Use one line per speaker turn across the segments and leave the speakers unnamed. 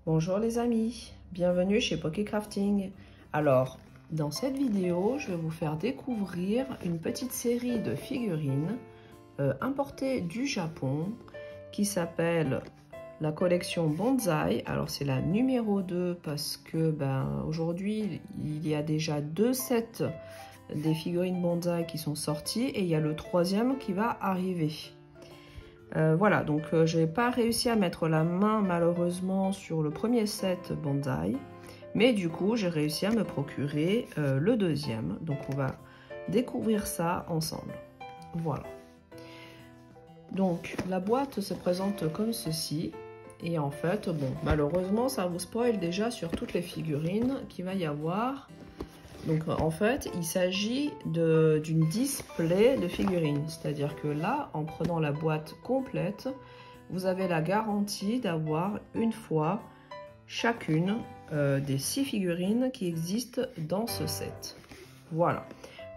Bonjour les amis, bienvenue chez Poké Crafting. Alors, dans cette vidéo, je vais vous faire découvrir une petite série de figurines importées du Japon qui s'appelle la collection Bonzai. Alors c'est la numéro 2 parce que aujourd'hui, il y a déjà 2 sets des figurines Bonzai qui sont sortis et il y a le 3e qui va arriver. Voilà, donc je n'ai pas réussi à mettre la main malheureusement sur le premier set Bonzai, mais du coup j'ai réussi à me procurer le 2e, donc on va découvrir ça ensemble. Voilà. Donc la boîte se présente comme ceci, et en fait, bon, malheureusement ça vous spoil déjà sur toutes les figurines qu'il va y avoir. Donc en fait, il s'agit d'une display de figurines, c'est-à-dire que là, en prenant la boîte complète, vous avez la garantie d'avoir une fois chacune des 6 figurines qui existent dans ce set. Voilà.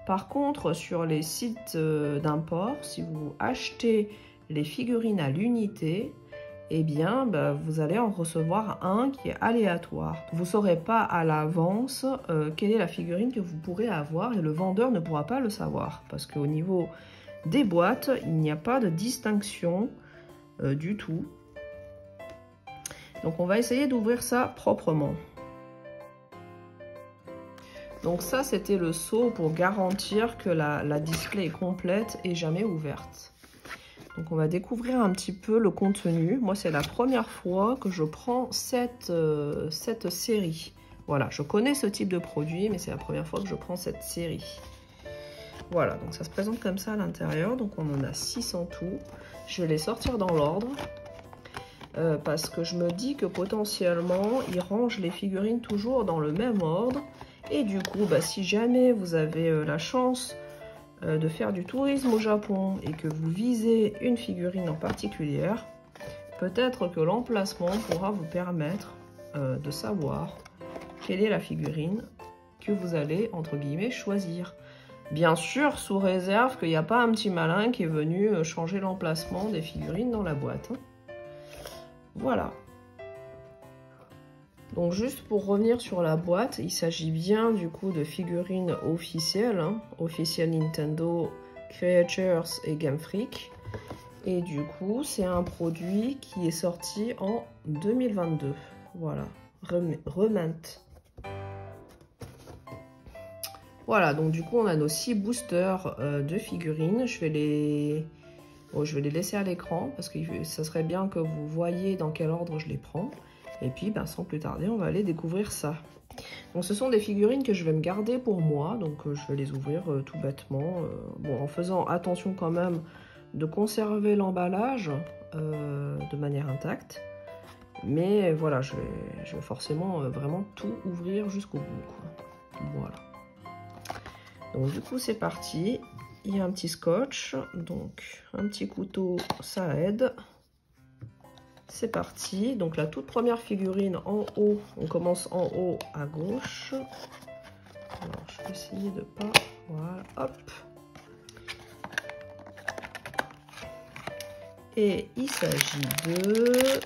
Par contre, sur les sites d'import, si vous achetez les figurines à l'unité, eh bien, vous allez en recevoir un qui est aléatoire. Vous ne saurez pas à l'avance quelle est la figurine que vous pourrez avoir et le vendeur ne pourra pas le savoir. Parce qu'au niveau des boîtes, il n'y a pas de distinction du tout. Donc on va essayer d'ouvrir ça proprement. Donc ça, c'était le seau pour garantir que la display est complète et jamais ouverte. Donc on va découvrir un petit peu le contenu. Moi, c'est la première fois que je prends cette série. Voilà, je connais ce type de produit, mais c'est la première fois que je prends cette série. Voilà, donc ça se présente comme ça à l'intérieur. Donc on en a 6 en tout. Je vais les sortir dans l'ordre. Parce que je me dis que potentiellement, ils rangent les figurines toujours dans le même ordre. Et du coup, si jamais vous avez la chance de faire du tourisme au Japon et que vous visez une figurine en particulier, peut-être que l'emplacement pourra vous permettre de savoir quelle est la figurine que vous allez, entre guillemets, choisir. Bien sûr, sous réserve qu'il n'y a pas un petit malin qui est venu changer l'emplacement des figurines dans la boîte. Voilà. Donc juste pour revenir sur la boîte, il s'agit bien du coup de figurines officielles, officielles Nintendo, Creatures et Game Freak. Et du coup, c'est un produit qui est sorti en 2022. Voilà, Remint. Voilà, donc du coup, on a nos 6 boosters de figurines. Je vais les laisser à l'écran parce que ça serait bien que vous voyez dans quel ordre je les prends. Et puis, sans plus tarder, on va aller découvrir ça. Donc, ce sont des figurines que je vais me garder pour moi. Donc, je vais les ouvrir tout bêtement. Bon, en faisant attention quand même de conserver l'emballage de manière intacte. Mais voilà, je vais forcément vraiment tout ouvrir jusqu'au bout, quoi. Voilà. Donc, du coup, c'est parti. Il y a un petit scotch. Donc, un petit couteau, ça aide. C'est parti, donc la toute première figurine en haut, on commence en haut à gauche. Alors je vais essayer de pas, voilà, hop. Et il s'agit de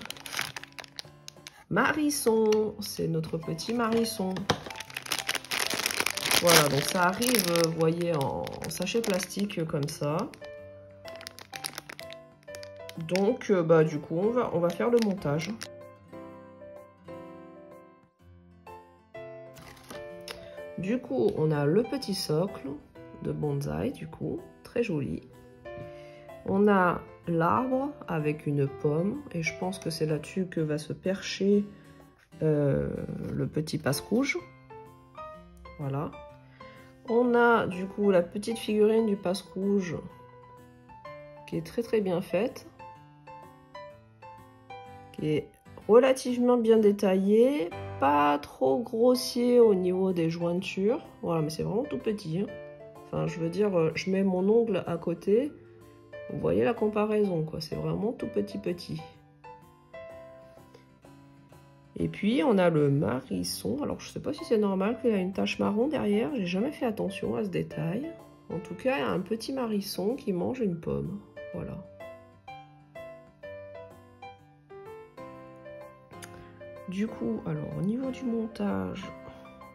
Marisson, c'est notre petit Marisson. Voilà, donc ça arrive, vous voyez, en sachet plastique comme ça. Donc, du coup, on va faire le montage. Du coup, on a le petit socle de Bonzai, du coup, très joli. On a l'arbre avec une pomme, et je pense que c'est là-dessus que va se percher le petit passe-rouge. Voilà. On a, du coup, la petite figurine du passe-rouge qui est très très bien faite. Qui est relativement bien détaillé, pas trop grossier au niveau des jointures. Voilà, mais c'est vraiment tout petit. Enfin, je veux dire, je mets mon ongle à côté. Vous voyez la comparaison, quoi. C'est vraiment tout petit. Et puis, on a le Marisson. Alors, je sais pas si c'est normal qu'il y a une tache marron derrière. J'ai jamais fait attention à ce détail. En tout cas, il y a un petit Marisson qui mange une pomme. Voilà. Du coup, alors au niveau du montage,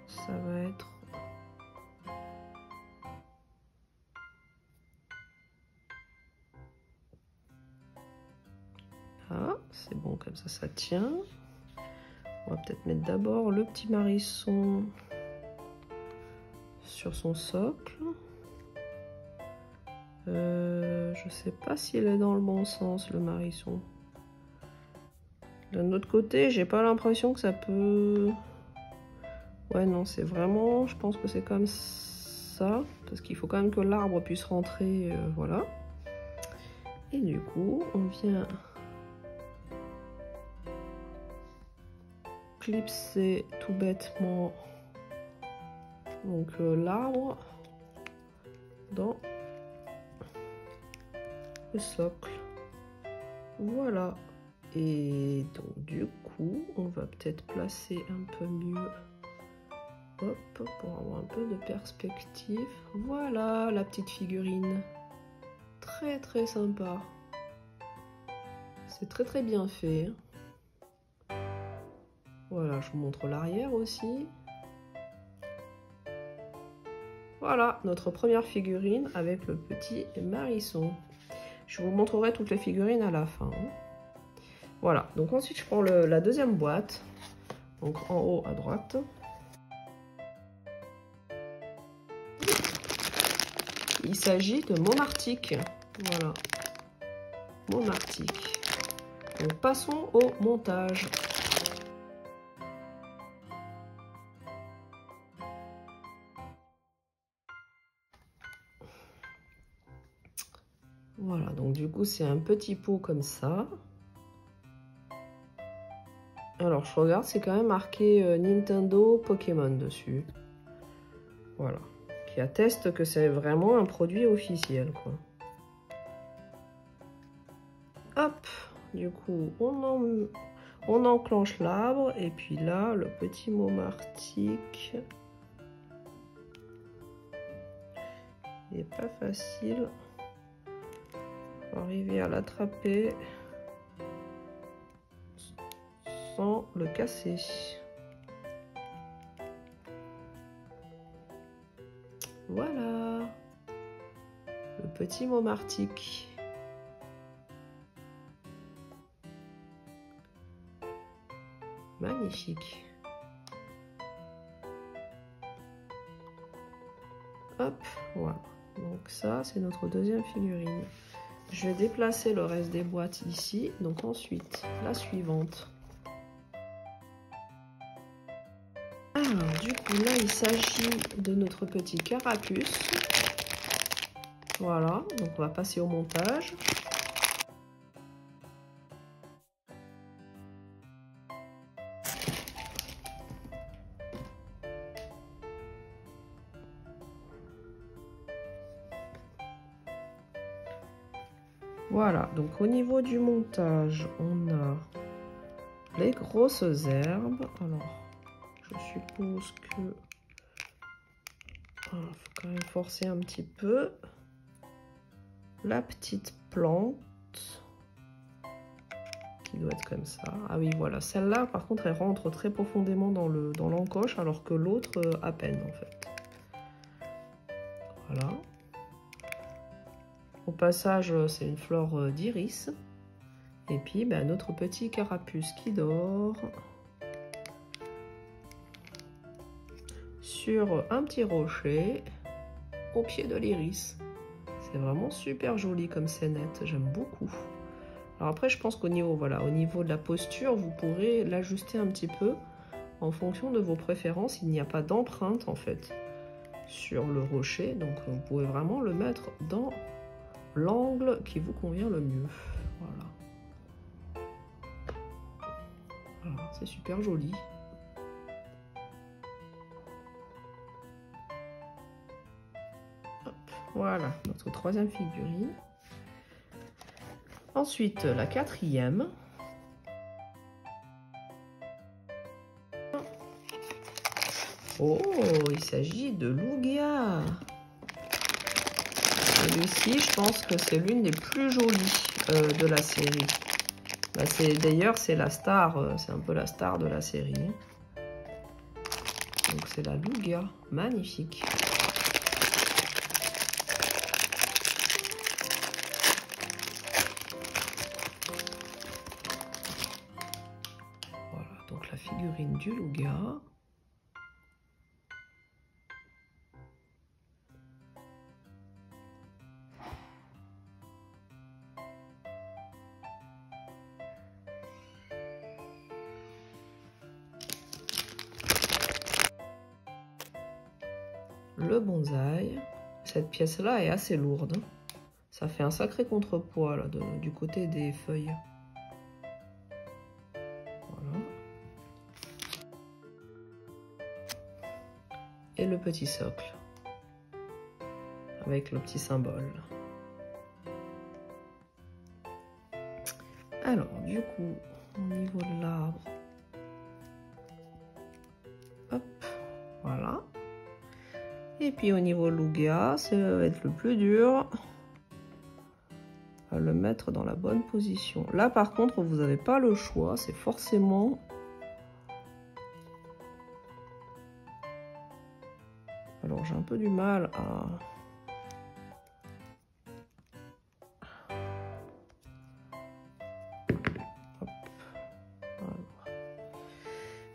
ça va être... Ah, c'est bon, comme ça tient. On va peut-être mettre d'abord le petit marisson sur son socle. Je sais pas s'il est dans le bon sens, le marisson. D'un autre côté, j'ai pas l'impression que ça peut... Ouais, non, c'est vraiment... Je pense que c'est comme ça. Parce qu'il faut quand même que l'arbre puisse rentrer, voilà. Et du coup, on vient clipser tout bêtement donc l'arbre dans le socle. Voilà. Et donc du coup, on va peut-être placer un peu mieux, hop, pour avoir un peu de perspective. Voilà la petite figurine. Très très sympa. C'est très très bien fait. Voilà, je vous montre l'arrière aussi. Voilà, notre première figurine avec le petit marisson. Je vous montrerai toutes les figurines à la fin. Voilà, donc ensuite je prends la deuxième boîte, donc en haut à droite. Il s'agit de Môme Arctique. Voilà, Môme Arctique. Donc passons au montage. Voilà, donc du coup c'est un petit pot comme ça. Alors je regarde, c'est quand même marqué Nintendo Pokémon dessus. Voilà, qui atteste que c'est vraiment un produit officiel, quoi. Hop, du coup on enclenche l'arbre et puis là le petit Môme Arctique. Il n'est pas facile. Faut arriver à l'attraper sans le casser. Voilà le petit Môme Arctique. Magnifique. Hop, voilà. Donc ça, c'est notre deuxième figurine. Je vais déplacer le reste des boîtes ici. Donc ensuite, la suivante. Alors, du coup, là, il s'agit de notre petit carapuce. Voilà, donc on va passer au montage. Voilà, donc au niveau du montage, on a les grosses herbes. Alors, je suppose que... il faut quand même forcer un petit peu. La petite plante, qui doit être comme ça. Ah oui, voilà, celle-là, par contre, elle rentre très profondément dans l'encoche, alors que l'autre, à peine, en fait. Voilà. Au passage, c'est une fleur d'iris. Et puis, ben, notre petit carapuce qui dort sur un petit rocher au pied de l'iris. C'est vraiment super joli comme scénette, j'aime beaucoup. Alors après, je pense qu'au niveau, voilà, au niveau de la posture, vous pourrez l'ajuster un petit peu en fonction de vos préférences. Il n'y a pas d'empreinte en fait sur le rocher, donc vous pouvez vraiment le mettre dans l'angle qui vous convient le mieux. Voilà. Voilà, c'est super joli. Hop, voilà, notre troisième figurine. Ensuite, la quatrième. Oh, il s'agit de Lugia. Celui-ci, je pense que c'est l'une des plus jolies de la série. Bah, d'ailleurs, c'est la star, c'est un peu la star de la série. Donc c'est la Lugia, magnifique. Voilà, donc la figurine du Lugia. Le bonsaï. Cette pièce-là est assez lourde. Ça fait un sacré contrepoids là, du côté des feuilles. Voilà. Et le petit socle. Avec le petit symbole. Alors, du coup, au niveau de l'arbre, hop, voilà. Et puis au niveau Lugia, ça va être le plus dur. À le mettre dans la bonne position. Là, par contre, vous n'avez pas le choix, c'est forcément... Alors, j'ai un peu du mal à...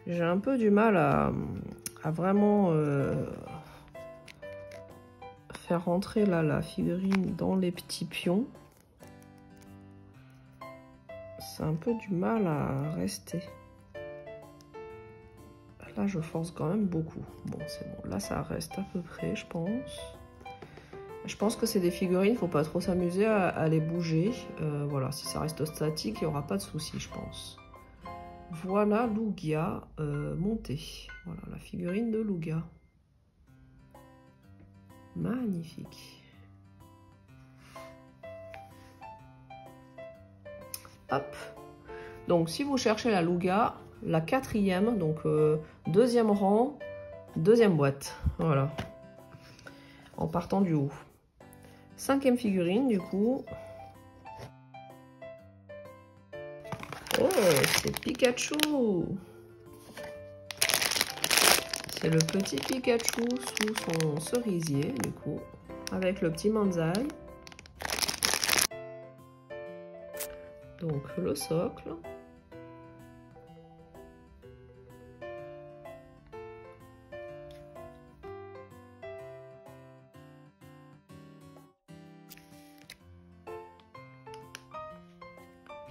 J'ai un peu du mal à vraiment faire rentrer là la figurine dans les petits pions. C'est un peu du mal à rester. Là, je force quand même beaucoup. Bon, c'est bon. Là, ça reste à peu près, je pense. Je pense que c'est des figurines, il ne faut pas trop s'amuser à les bouger. Voilà, si ça reste statique, il n'y aura pas de souci, je pense. Voilà Lugia montée. Voilà la figurine de Lugia. Magnifique. Hop. Donc si vous cherchez la Lugia, la 4e, donc 2e rang, 2e boîte. Voilà. En partant du haut. 5e figurine du coup. Oh, c'est Pikachu. C'est le petit Pikachu sous son cerisier, du coup, avec le petit Manzai. Donc, le socle.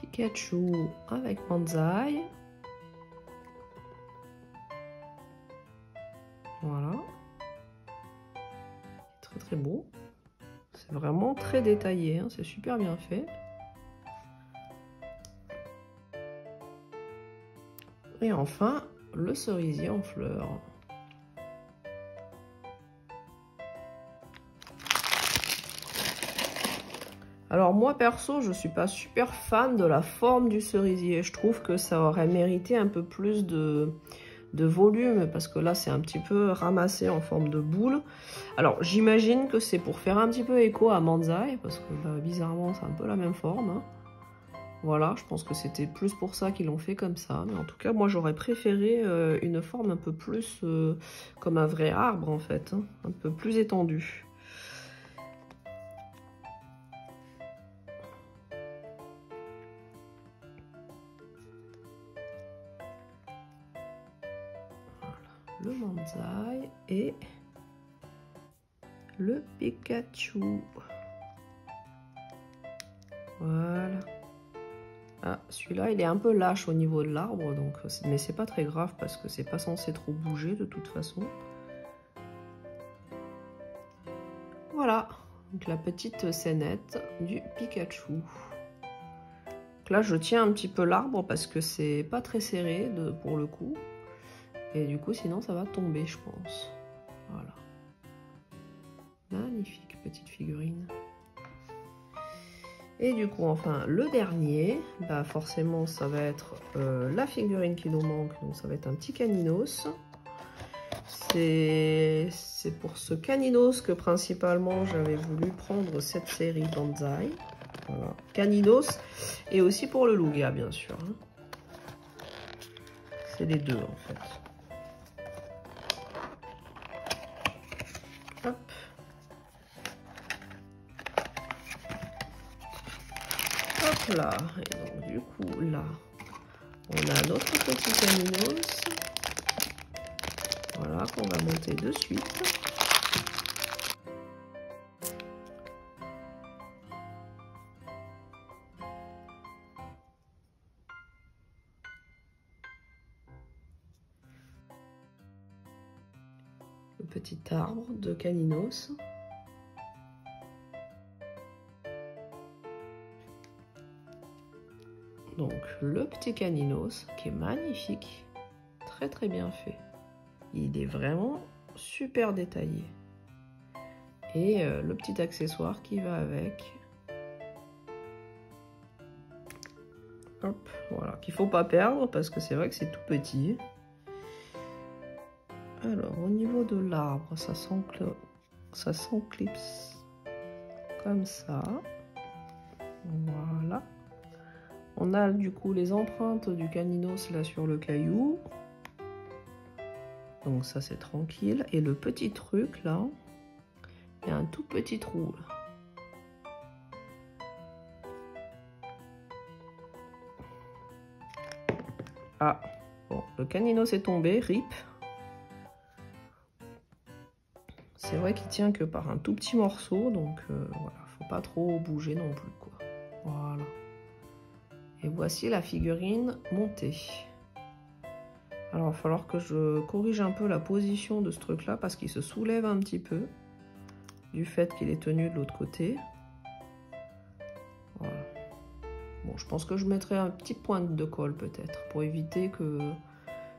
Pikachu avec Manzai. Voilà. Très très beau. C'est vraiment très détaillé, hein. C'est super bien fait. Et enfin, le cerisier en fleurs. Alors moi perso, je suis pas super fan de la forme du cerisier. Je trouve que ça aurait mérité un peu plus de volume parce que là c'est un petit peu ramassé en forme de boule. Alors j'imagine que c'est pour faire un petit peu écho à Manzai parce que bah, bizarrement c'est un peu la même forme. Hein. Voilà, je pense que c'était plus pour ça qu'ils l'ont fait comme ça. Mais en tout cas, moi j'aurais préféré une forme un peu plus comme un vrai arbre en fait, hein, un peu plus étendue. Le Manzai et le Pikachu. Voilà. Ah, celui-là, il est un peu lâche au niveau de l'arbre, donc mais c'est pas très grave parce que c'est pas censé trop bouger de toute façon. Voilà, donc la petite scénette du Pikachu. Donc là, je tiens un petit peu l'arbre parce que c'est pas très serré pour le coup. Et du coup, sinon, ça va tomber, je pense. Voilà. Magnifique petite figurine. Et du coup, enfin, le dernier, bah forcément, ça va être la figurine qui nous manque. Donc, ça va être un petit Caninos. C'est pour ce Caninos que, principalement, j'avais voulu prendre cette série Banzai. Voilà. Caninos et aussi pour le Louga, bien sûr. C'est les deux en fait. Hop. Hop là. Et donc du coup là, on a notre petit Caninos. Voilà, qu'on va monter de suite. Le petit arbre de Caninos. Donc le petit Caninos qui est magnifique, très très bien fait. Il est vraiment super détaillé. Et le petit accessoire qui va avec. Hop, voilà, qu'il ne faut pas perdre parce que c'est vrai que c'est tout petit. Alors, au niveau de l'arbre, ça s'enclipse comme ça. Voilà. On a du coup les empreintes du Caninos là sur le caillou. Donc ça c'est tranquille. Et le petit truc là, il y a un tout petit trou là. Ah, bon, le Caninos est tombé, rip. C'est vrai qu'il tient que par un tout petit morceau, donc voilà, faut pas trop bouger non plus, quoi. Voilà. Et voici la figurine montée. Alors, il va falloir que je corrige un peu la position de ce truc-là, parce qu'il se soulève un petit peu, du fait qu'il est tenu de l'autre côté. Voilà. Bon, je pense que je mettrai un petit point de colle, peut-être, pour éviter que,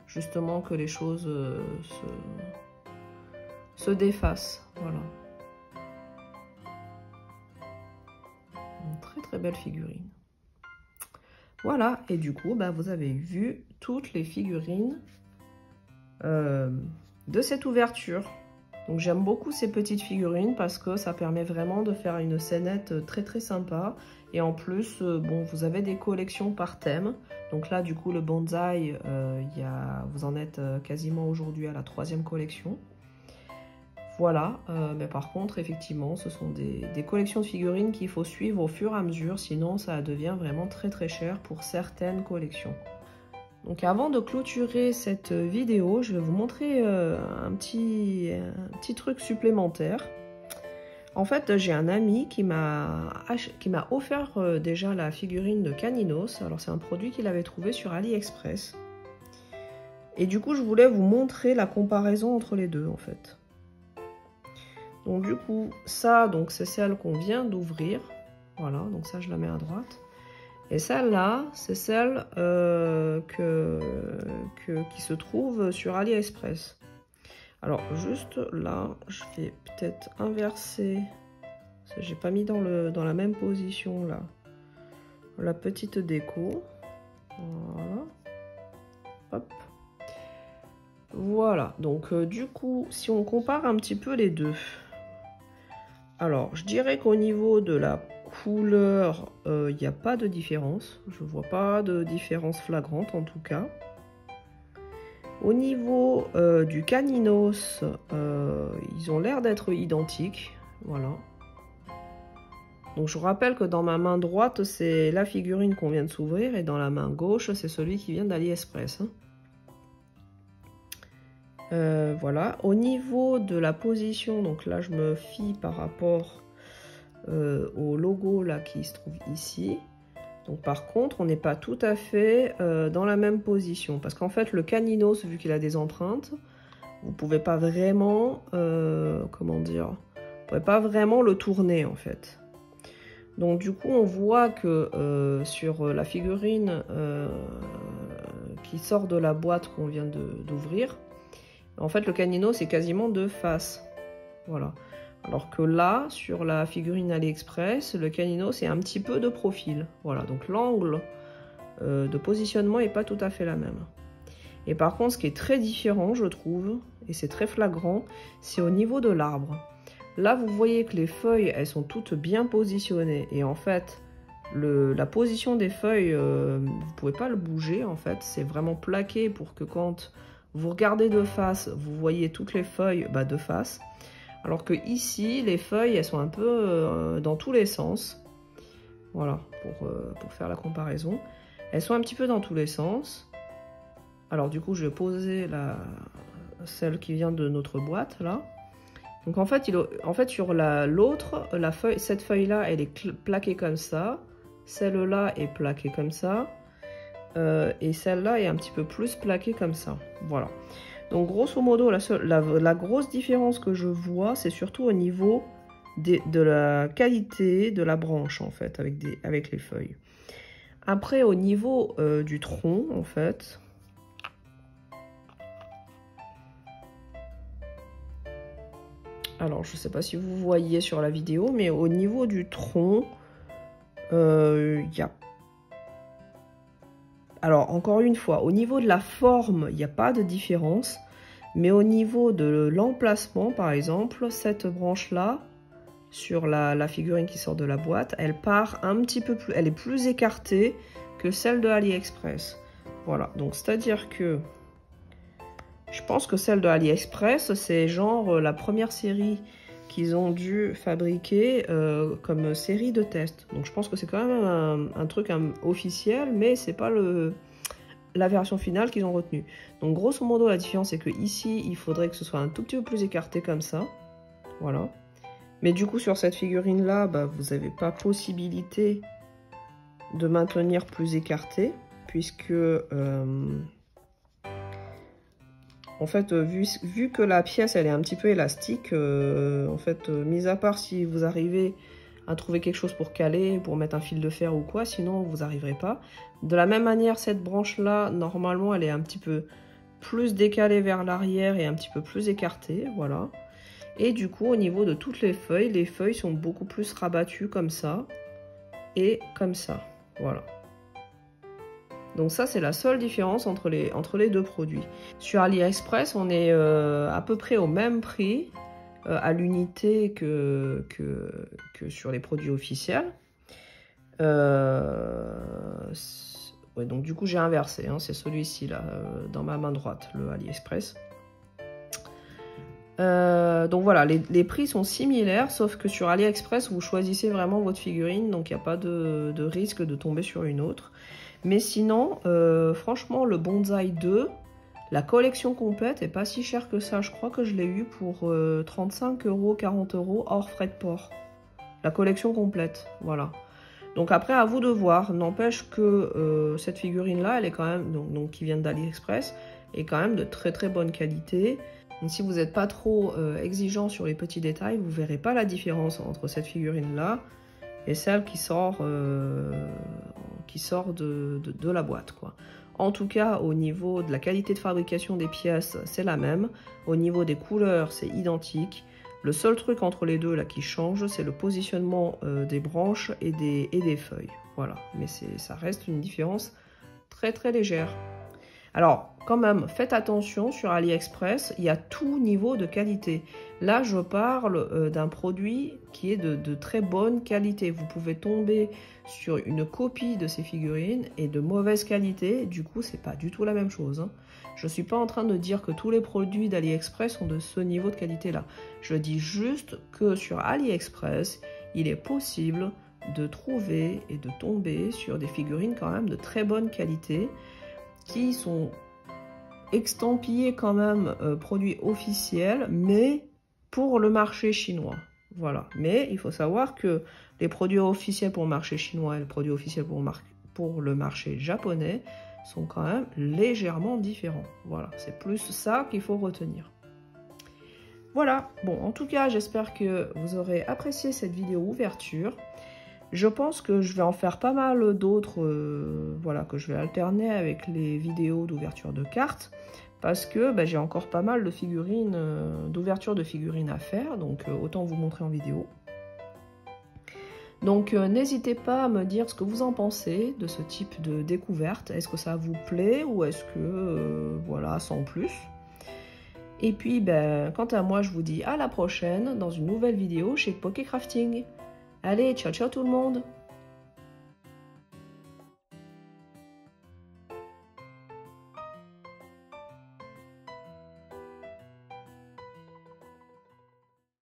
justement, que les choses se défasse. Voilà. Une très très belle figurine. Voilà, et du coup, bah, vous avez vu toutes les figurines de cette ouverture. Donc j'aime beaucoup ces petites figurines parce que ça permet vraiment de faire une scénette très très sympa. Et en plus, bon, vous avez des collections par thème. Donc là, du coup, le bonsaï, vous en êtes quasiment aujourd'hui à la 3e collection. Voilà, mais par contre, effectivement, ce sont des collections de figurines qu'il faut suivre au fur et à mesure, sinon ça devient vraiment très très cher pour certaines collections. Donc avant de clôturer cette vidéo, je vais vous montrer un petit truc supplémentaire. En fait, j'ai un ami qui m'a offert déjà la figurine de Caninos. Alors c'est un produit qu'il avait trouvé sur AliExpress. Et du coup, je voulais vous montrer la comparaison entre les deux en fait. Donc du coup, ça, donc c'est celle qu'on vient d'ouvrir. Voilà, donc ça, je la mets à droite. Et celle-là, c'est celle qui se trouve sur AliExpress. Alors, juste là, je vais peut-être inverser. J'ai pas mis dans la même position, là. La petite déco. Voilà. Hop. Voilà, donc du coup, si on compare un petit peu les deux. Alors, je dirais qu'au niveau de la couleur, il n'y a pas de différence. Je ne vois pas de différence flagrante en tout cas. Au niveau du Caninos, ils ont l'air d'être identiques. Voilà. Donc je vous rappelle que dans ma main droite, c'est la figurine qu'on vient de s'ouvrir. Et dans la main gauche, c'est celui qui vient d'AliExpress. Voilà, au niveau de la position, donc là je me fie par rapport au logo là qui se trouve ici. Donc par contre on n'est pas tout à fait dans la même position parce qu'en fait le Caninos, vu qu'il a des empreintes, vous pouvez pas vraiment comment dire, vous pouvez pas vraiment le tourner en fait. Donc du coup on voit que sur la figurine qui sort de la boîte qu'on vient d'ouvrir, en fait, le Caninos c'est quasiment de face. Voilà. Alors que là, sur la figurine AliExpress, le Caninos est un petit peu de profil. Voilà. Donc l'angle de positionnement n'est pas tout à fait la même. Et par contre, ce qui est très différent, je trouve, et c'est très flagrant, c'est au niveau de l'arbre. Là, vous voyez que les feuilles, elles sont toutes bien positionnées. Et en fait, La position des feuilles, vous pouvez pas le bouger en fait. C'est vraiment plaqué pour que quand vous regardez de face, vous voyez toutes les feuilles de face. Alors que ici, les feuilles, elles sont un peu dans tous les sens. Voilà, pour faire la comparaison. Elles sont un petit peu dans tous les sens. Alors du coup, je vais poser celle qui vient de notre boîte, là. Donc en fait, sur l'autre, cette feuille-là, elle est plaquée comme ça. Celle-là est plaquée comme ça. Et celle-là est un petit peu plus plaquée comme ça. Voilà. Donc grosso modo, la grosse différence que je vois, c'est surtout au niveau de la qualité de la branche, en fait, avec les feuilles. Après, au niveau du tronc, en fait... Alors, je ne sais pas si vous voyez sur la vidéo, mais au niveau du tronc, il y a... Alors, encore une fois, au niveau de la forme, il n'y a pas de différence. Mais au niveau de l'emplacement, par exemple, cette branche-là, sur la figurine qui sort de la boîte, elle part un petit peu plus... Elle est plus écartée que celle de AliExpress. Voilà, donc c'est-à-dire que... Je pense que celle de AliExpress, c'est genre la première série qu'ils ont dû fabriquer comme série de tests. Donc je pense que c'est quand même un truc officiel, mais c'est pas la version finale qu'ils ont retenue. Donc grosso modo, la différence c'est que ici, il faudrait que ce soit un tout petit peu plus écarté comme ça. Voilà. Mais du coup, sur cette figurine-là, vous n'avez pas possibilité de maintenir plus écarté, puisque... En fait, vu que la pièce, elle est un petit peu élastique, en fait, mis à part si vous arrivez à trouver quelque chose pour caler, pour mettre un fil de fer ou quoi, sinon vous n'arriverez pas. De la même manière, cette branche-là, normalement, elle est un petit peu plus décalée vers l'arrière et un petit peu plus écartée, voilà. Et du coup, au niveau de toutes les feuilles sont beaucoup plus rabattues comme ça et comme ça, voilà. Donc ça, c'est la seule différence entre les deux produits. Sur AliExpress, on est à peu près au même prix à l'unité que sur les produits officiels. Ouais, donc du coup, j'ai inversé. Hein, c'est celui-ci, là, dans ma main droite, le AliExpress. Donc voilà, les prix sont similaires, sauf que sur AliExpress, vous choisissez vraiment votre figurine, donc il n'y a pas de risque de tomber sur une autre. Mais sinon, franchement, le Bonsaï 2, la collection complète est pas si chère que ça. Je crois que je l'ai eu pour 35 €, 40 € hors frais de port. La collection complète, voilà. Donc après, à vous de voir. N'empêche que cette figurine-là, elle est quand même, donc qui vient d'AliExpress, est quand même de très très bonne qualité. Donc, si vous n'êtes pas trop exigeant sur les petits détails, vous ne verrez pas la différence entre cette figurine-là et celle qui sort de la boîte, quoi. En tout cas, au niveau de la qualité de fabrication des pièces, c'est la même. Au niveau des couleurs, c'est identique. Le seul truc entre les deux là qui change, c'est le positionnement des branches et des feuilles. Voilà, mais ça reste une différence très très légère. Alors, quand même, faites attention, sur AliExpress, il y a tout niveau de qualité. Là, je parle d'un produit qui est de très bonne qualité. Vous pouvez tomber sur une copie de ces figurines et de mauvaise qualité. Du coup, c'est pas du tout la même chose, hein. Je ne suis pas en train de dire que tous les produits d'AliExpress sont de ce niveau de qualité-là. Je dis juste que sur AliExpress, il est possible de trouver et de tomber sur des figurines quand même de très bonne qualité, qui sont estampillés quand même produits officiels, mais pour le marché chinois. Voilà. Mais il faut savoir que les produits officiels pour le marché chinois et les produits officiels pour le marché japonais sont quand même légèrement différents. Voilà, c'est plus ça qu'il faut retenir. Voilà, bon, en tout cas, j'espère que vous aurez apprécié cette vidéo ouverture. Je pense que je vais en faire pas mal d'autres, voilà, que je vais alterner avec les vidéos d'ouverture de cartes, parce que j'ai encore pas mal de figurines, d'ouverture de figurines à faire, donc autant vous montrer en vidéo. Donc n'hésitez pas à me dire ce que vous en pensez de ce type de découverte. Est-ce que ça vous plaît ou est-ce que, voilà, sans plus. Et puis, quant à moi, je vous dis à la prochaine dans une nouvelle vidéo chez Poké Crafting. Allez, ciao ciao tout le monde!